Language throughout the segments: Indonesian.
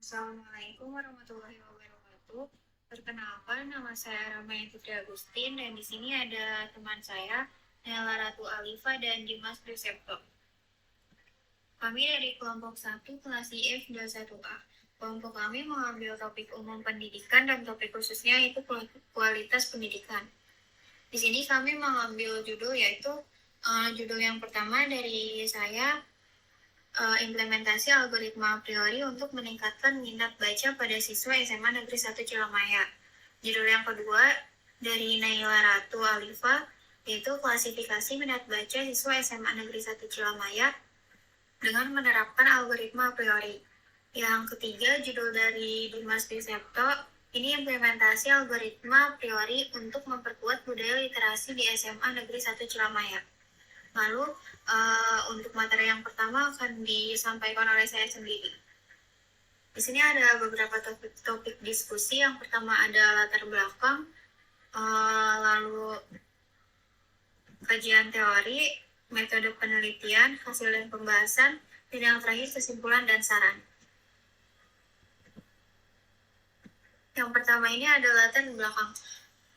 Assalamualaikum warahmatullahi wabarakatuh. Perkenalkan, nama saya Ramaya Putri Agustin dan di sini ada teman saya, Nela Ratu Alifa dan Dimas Resepto. Kami dari kelompok 1 kelas IF 21A. Kelompok kami mengambil topik umum pendidikan dan topik khususnya itu kualitas pendidikan. Di sini kami mengambil judul yaitu judul yang pertama dari saya, implementasi algoritma a priori untuk meningkatkan minat baca pada siswa SMA Negeri 1 Cilamaya. Judul yang kedua dari Naila Ratu Alifa, yaitu klasifikasi minat baca siswa SMA Negeri 1 Cilamaya dengan menerapkan algoritma a priori. Yang ketiga, judul dari Dimas Bisepto, ini implementasi algoritma a priori untuk memperkuat budaya literasi di SMA Negeri 1 Cilamaya. Lalu untuk materi yang pertama akan disampaikan oleh saya sendiri. Di sini ada beberapa topik diskusi. Yang pertama ada latar belakang, lalu kajian teori, metode penelitian, hasil dan pembahasan, dan yang terakhir kesimpulan dan saran. Yang pertama ini ada latar belakang.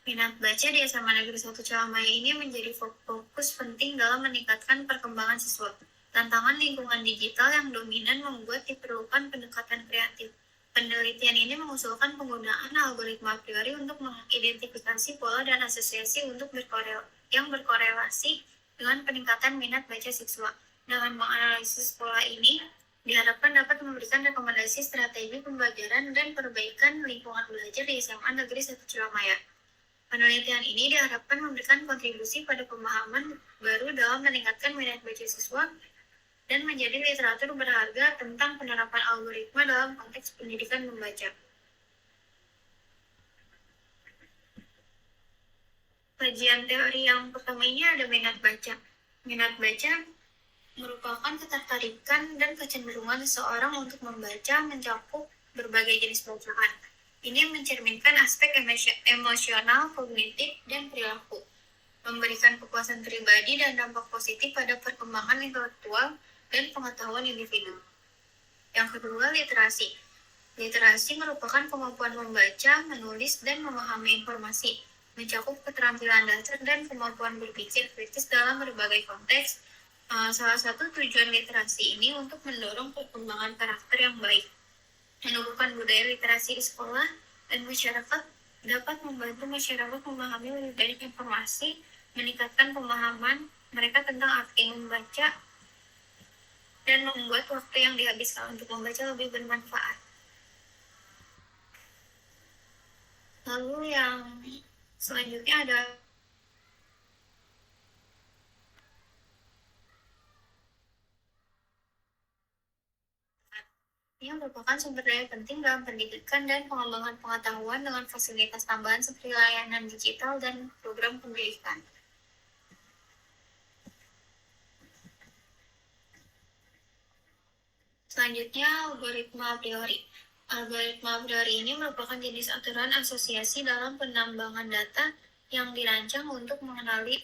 Minat baca di SMA Negeri 1 Cilamaya ini menjadi fokus penting dalam meningkatkan perkembangan siswa. Tantangan lingkungan digital yang dominan membuat diperlukan pendekatan kreatif. Penelitian ini mengusulkan penggunaan algoritma a priori untuk mengidentifikasi pola dan asosiasi yang berkorelasi dengan peningkatan minat baca siswa. Dengan menganalisis pola ini, diharapkan dapat memberikan rekomendasi strategi pembelajaran dan perbaikan lingkungan belajar di SMA Negeri 1 Cilamaya. Penelitian ini diharapkan memberikan kontribusi pada pemahaman baru dalam meningkatkan minat baca siswa dan menjadi literatur berharga tentang penerapan algoritma dalam konteks pendidikan membaca. Kajian teori yang pertama ini ada minat baca. Minat baca merupakan ketertarikan dan kecenderungan seseorang untuk membaca mencakup berbagai jenis bacaan. Ini mencerminkan aspek emosional, kognitif, dan perilaku, memberikan kepuasan pribadi dan dampak positif pada perkembangan intelektual dan pengetahuan individu. Yang kedua, literasi. Literasi merupakan kemampuan membaca, menulis, dan memahami informasi, mencakup keterampilan dasar dan kemampuan berpikir kritis dalam berbagai konteks. Salah satu tujuan literasi ini untuk mendorong perkembangan karakter yang baik. Menumbuhkan budaya literasi di sekolah dan masyarakat dapat membantu masyarakat memahami lebih banyak informasi, meningkatkan pemahaman mereka tentang arti membaca, dan membuat waktu yang dihabiskan untuk membaca lebih bermanfaat. Lalu yang selanjutnya ada yang merupakan sumber daya penting dalam pendidikan dan pengembangan pengetahuan dengan fasilitas tambahan seperti layanan digital dan program pendidikan. Selanjutnya, algoritma a priori. Algoritma a priori ini merupakan jenis aturan asosiasi dalam penambangan data yang dirancang untuk mengenali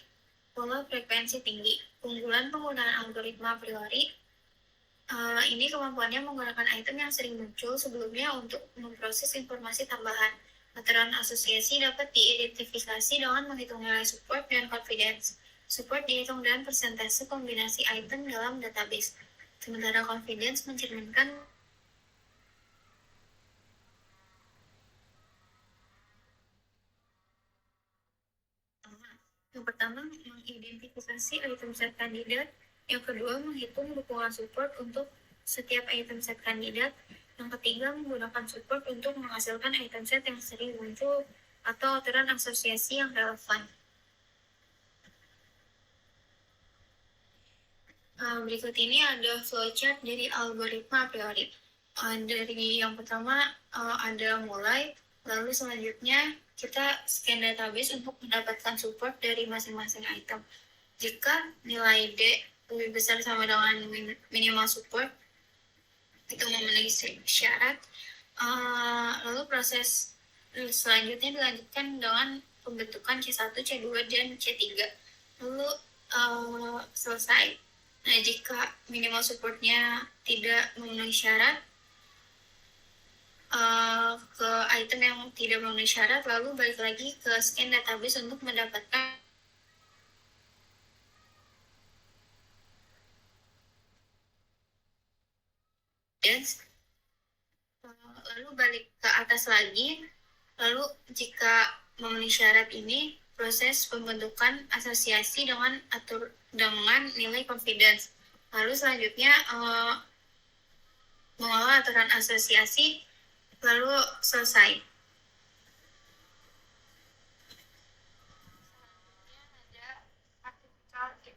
pola frekuensi tinggi. Keunggulan penggunaan algoritma a priori ini kemampuannya menggunakan item yang sering muncul sebelumnya untuk memproses informasi tambahan. Aturan asosiasi dapat diidentifikasi dengan menghitung nilai support dan confidence. Support dihitung dengan persentase kombinasi item dalam database. Sementara confidence mencerminkan yang pertama mengidentifikasi item set kandidat, yang kedua menghitung dukungan support untuk setiap item set kandidat, yang ketiga menggunakan support untuk menghasilkan item set yang sering muncul atau aturan asosiasi yang relevan. Berikut ini ada flowchart dari algoritma a priori. Dari yang pertama ada mulai, lalu selanjutnya kita scan database untuk mendapatkan support dari masing-masing item. Jika nilai D lebih besar sama dengan minimal support, itu memenuhi syarat, lalu proses selanjutnya dilanjutkan dengan pembentukan C1, C2, dan C3. Lalu selesai. Nah, jika minimal supportnya tidak memenuhi syarat, ke item yang tidak memenuhi syarat, lalu balik lagi ke scan database untuk mendapatkan lalu balik ke atas lagi. Lalu jika memenuhi syarat ini, proses pembentukan asosiasi dengan nilai confidence. Lalu selanjutnya mengolah aturan asosiasi, lalu selesai.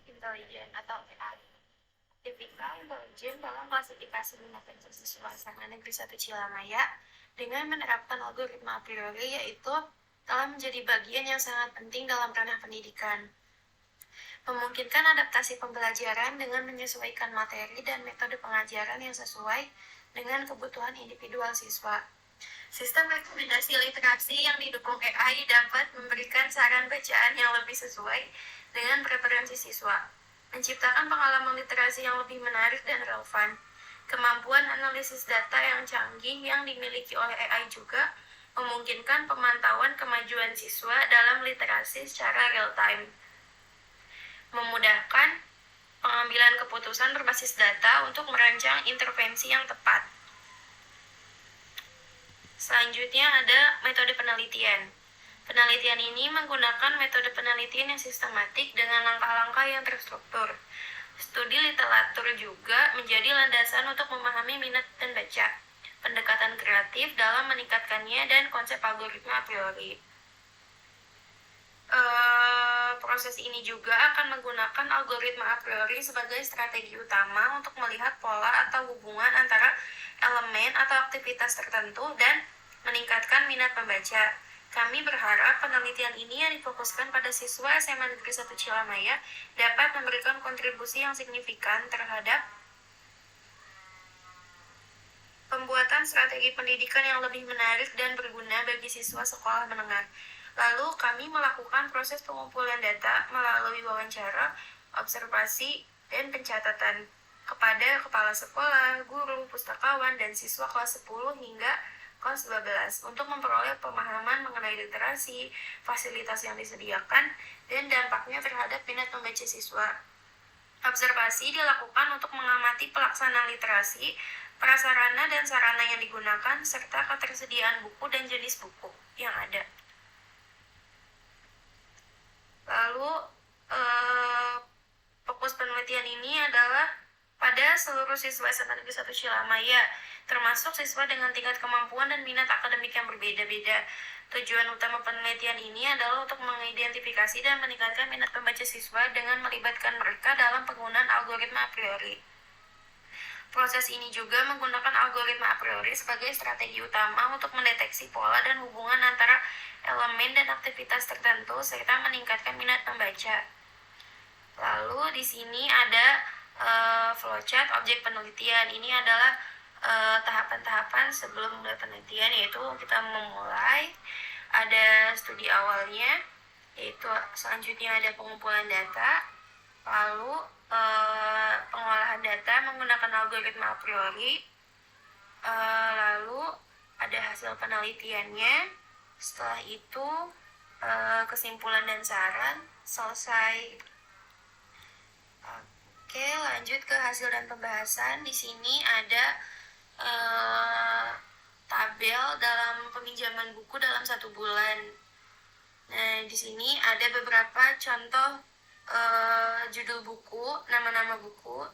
Intelijen atau AI. Artificial Intelligence dalam klasifikasi minat siswa SMA Negeri 1 Cilamaya dengan menerapkan algoritma a priori, yaitu telah menjadi bagian yang sangat penting dalam ranah pendidikan. Memungkinkan adaptasi pembelajaran dengan menyesuaikan materi dan metode pengajaran yang sesuai dengan kebutuhan individual siswa. Sistem rekomendasi literasi yang didukung AI dapat memberikan saran bacaan yang lebih sesuai dengan preferensi siswa, menciptakan pengalaman literasi yang lebih menarik dan relevan. Kemampuan analisis data yang canggih yang dimiliki oleh AI juga memungkinkan pemantauan kemajuan siswa dalam literasi secara real-time, memudahkan pengambilan keputusan berbasis data untuk merancang intervensi yang tepat. Selanjutnya ada metode penelitian. Penelitian ini menggunakan metode penelitian yang sistematik dengan langkah-langkah yang terstruktur. Studi literatur juga menjadi landasan untuk memahami minat dan baca, pendekatan kreatif dalam meningkatkannya, dan konsep algoritma a priori. Proses ini juga akan menggunakan algoritma a priori sebagai strategi utama untuk melihat pola atau hubungan antara elemen atau aktivitas tertentu dan meningkatkan minat membaca. Kami berharap penelitian ini yang difokuskan pada siswa SMA Negeri 1 Cilamaya dapat memberikan kontribusi yang signifikan terhadap pembuatan strategi pendidikan yang lebih menarik dan berguna bagi siswa sekolah menengah. Lalu kami melakukan proses pengumpulan data melalui wawancara, observasi, dan pencatatan kepada kepala sekolah, guru, pustakawan, dan siswa kelas 10 hingga kelas 12 untuk memperoleh pemahaman mengenai literasi, fasilitas yang disediakan, dan dampaknya terhadap minat membaca siswa. Observasi dilakukan untuk mengamati pelaksanaan literasi, prasarana dan sarana yang digunakan, serta ketersediaan buku dan jenis buku yang ada. Lalu fokus penelitian ini adalah pada seluruh siswa SMA Negeri 1 Cilamaya, termasuk siswa dengan tingkat kemampuan dan minat akademik yang berbeda-beda. Tujuan utama penelitian ini adalah untuk mengidentifikasi dan meningkatkan minat membaca siswa dengan melibatkan mereka dalam penggunaan algoritma a priori. Proses ini juga menggunakan algoritma a priori sebagai strategi utama untuk mendeteksi pola dan hubungan antara elemen dan aktivitas tertentu serta meningkatkan minat membaca. Lalu di sini ada flowchart objek penelitian. Ini adalah tahapan-tahapan sebelum mulai penelitian, yaitu kita memulai, ada studi awalnya, yaitu selanjutnya ada pengumpulan data, lalu pengolahan data menggunakan algoritma a priori, lalu ada hasil penelitiannya, setelah itu kesimpulan dan saran, selesai. Oke, lanjut ke hasil dan pembahasan. Di sini ada tabel dalam peminjaman buku dalam 1 bulan. Nah, di sini ada beberapa contoh judul buku, nama-nama buku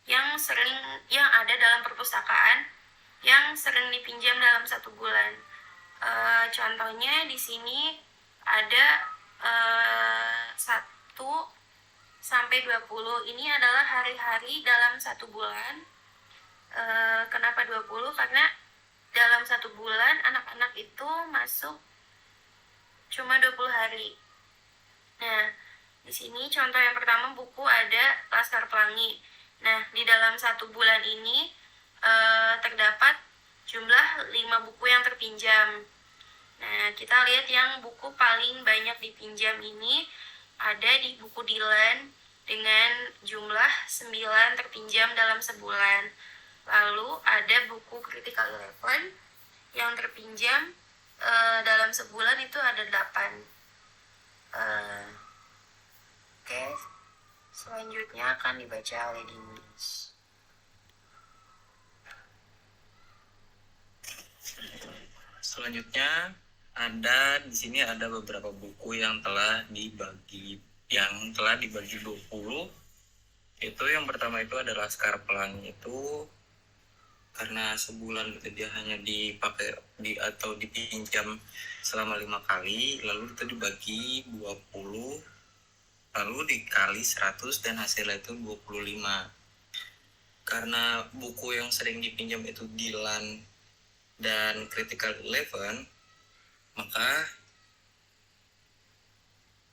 yang ada dalam perpustakaan yang sering dipinjam dalam 1 bulan. Contohnya di sini ada 1 sampai 20. Ini adalah hari-hari dalam 1 bulan. Kenapa 20? Karena dalam 1 bulan anak-anak itu masuk cuma 20 hari. Nah, di sini contoh yang pertama buku ada Laskar Pelangi. Nah, di dalam 1 bulan ini terdapat jumlah 5 buku yang terpinjam. Nah, kita lihat yang buku paling banyak dipinjam ini ada di buku Dylan dengan jumlah 9 terpinjam dalam sebulan. Lalu ada buku Critical Eleven yang terpinjam dalam sebulan itu ada 8. Oke, selanjutnya akan dibaca oleh Dinis. Selanjutnya di sini ada beberapa buku yang telah dibagi 20. Itu yang pertama itu adalah Laskar Pelangi. Itu karena sebulan itu dia hanya dipakai atau dipinjam selama 5 kali, lalu itu dibagi 20, lalu dikali 100 dan hasilnya itu 25. Karena buku yang sering dipinjam itu Dylan dan Critical Eleven, maka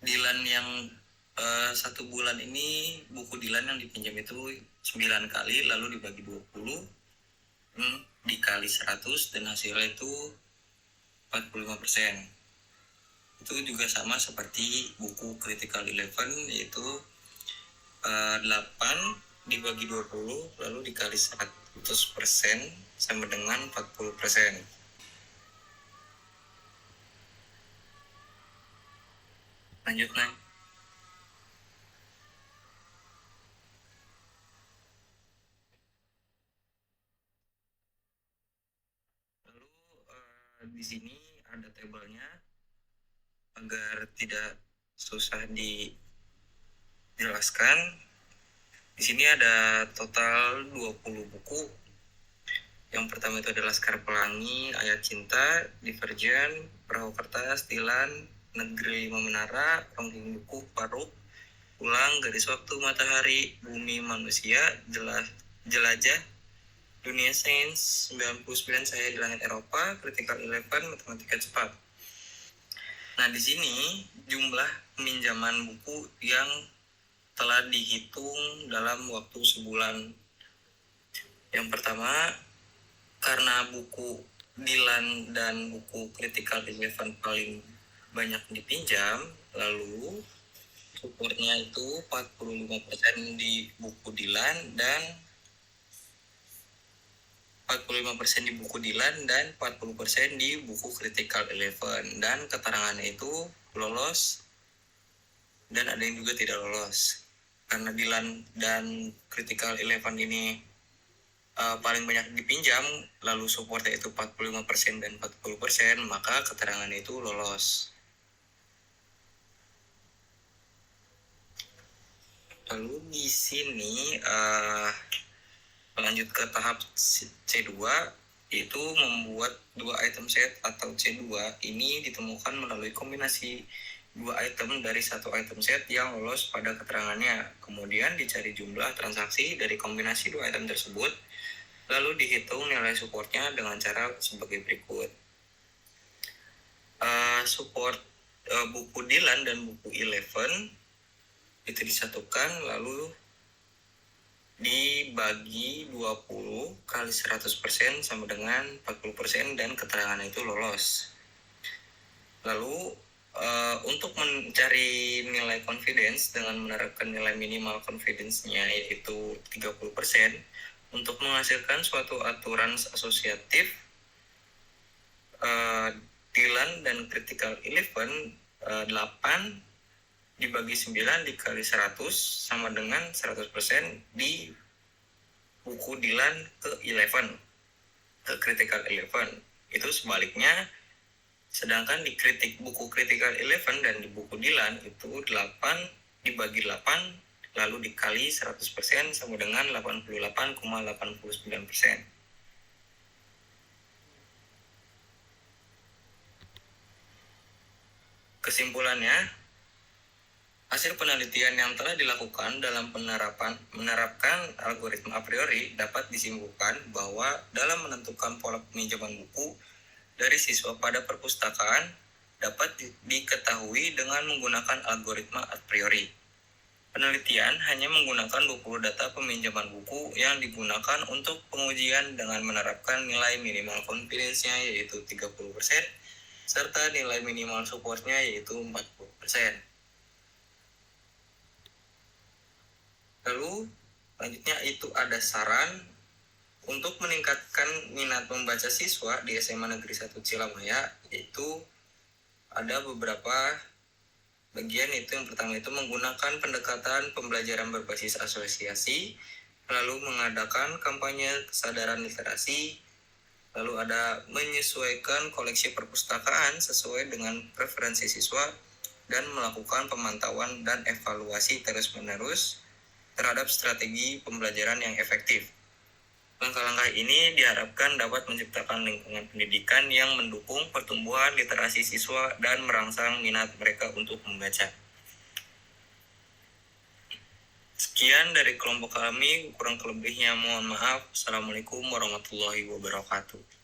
Dylan yang 1 bulan ini, buku Dylan yang dipinjam itu 9 kali, lalu dibagi 20, dikali 100 dan hasilnya itu 45%. Itu juga sama seperti buku Critical Eleven, yaitu 8 dibagi 20 lalu dikali 100% sama dengan 40%. Lanjut, Nang. Lalu di sini ada tabelnya agar tidak susah dijelaskan. Di sini ada total 20 buku. Yang pertama itu adalah Laskar Pelangi, Ayat Cinta, Divergent, Perahu Kertas, Dylan, Negeri Lima Menara, Rongking Buku, Paruk, Ulang, Garis Waktu, Matahari, Bumi Manusia, Jelajah, Dunia Sains, 99 Saya di Langit Eropa, Critical Eleven, Matematika Cepat. Nah, di sini jumlah peminjaman buku yang telah dihitung dalam waktu sebulan. Yang pertama, karena buku Dylan dan buku Critical Eleven paling banyak dipinjam, lalu supportnya itu 45% di buku Dylan dan 45% di buku Dylan dan 40% di buku Critical Eleven, dan keterangannya itu lolos dan ada yang juga tidak lolos. Karena Dylan dan Critical Eleven ini paling banyak dipinjam, lalu supportnya itu 45% dan 40%, maka keterangannya itu lolos. Lalu di sini lanjut ke tahap C2, yaitu membuat 2 item set atau C2 ini ditemukan melalui kombinasi 2 item dari 1 item set yang lolos pada keterangannya. Kemudian dicari jumlah transaksi dari kombinasi 2 item tersebut, lalu dihitung nilai supportnya dengan cara sebagai berikut. Support buku Dylan dan buku Eleven itu disatukan, lalu dibagi 20 kali 100% sama dengan 40% dan keterangan itu lolos. Lalu untuk mencari nilai confidence dengan menerapkan nilai minimal confidence-nya yaitu 30%, untuk menghasilkan suatu aturan asosiatif, Dylan dan Critical Eleven 8 dibagi 9 dikali 100 sama dengan 100% di buku Dylan ke Critical Eleven. Itu sebaliknya, sedangkan di buku Critical Eleven dan di buku Dylan itu 8 dibagi 8 lalu dikali 100% sama dengan 88,89%. Kesimpulannya, hasil penelitian yang telah dilakukan dalam menerapkan algoritma a priori dapat disimpulkan bahwa dalam menentukan pola peminjaman buku dari siswa pada perpustakaan dapat diketahui dengan menggunakan algoritma a priori. Penelitian hanya menggunakan 20 data peminjaman buku yang digunakan untuk pengujian dengan menerapkan nilai minimal confidence-nya yaitu 30% serta nilai minimal support-nya yaitu 40%. Lalu selanjutnya itu ada saran Untuk meningkatkan minat membaca siswa di SMA Negeri 1 Cilamaya, yaitu ada beberapa bagian. Itu yang pertama itu menggunakan pendekatan pembelajaran berbasis asosiasi, lalu mengadakan kampanye kesadaran literasi, lalu ada menyesuaikan koleksi perpustakaan sesuai dengan preferensi siswa, dan melakukan pemantauan dan evaluasi terus-menerus terhadap strategi pembelajaran yang efektif. Langkah-langkah ini diharapkan dapat menciptakan lingkungan pendidikan yang mendukung pertumbuhan literasi siswa dan merangsang minat mereka untuk membaca. Sekian dari kelompok kami, kurang lebihnya mohon maaf. Assalamualaikum warahmatullahi wabarakatuh.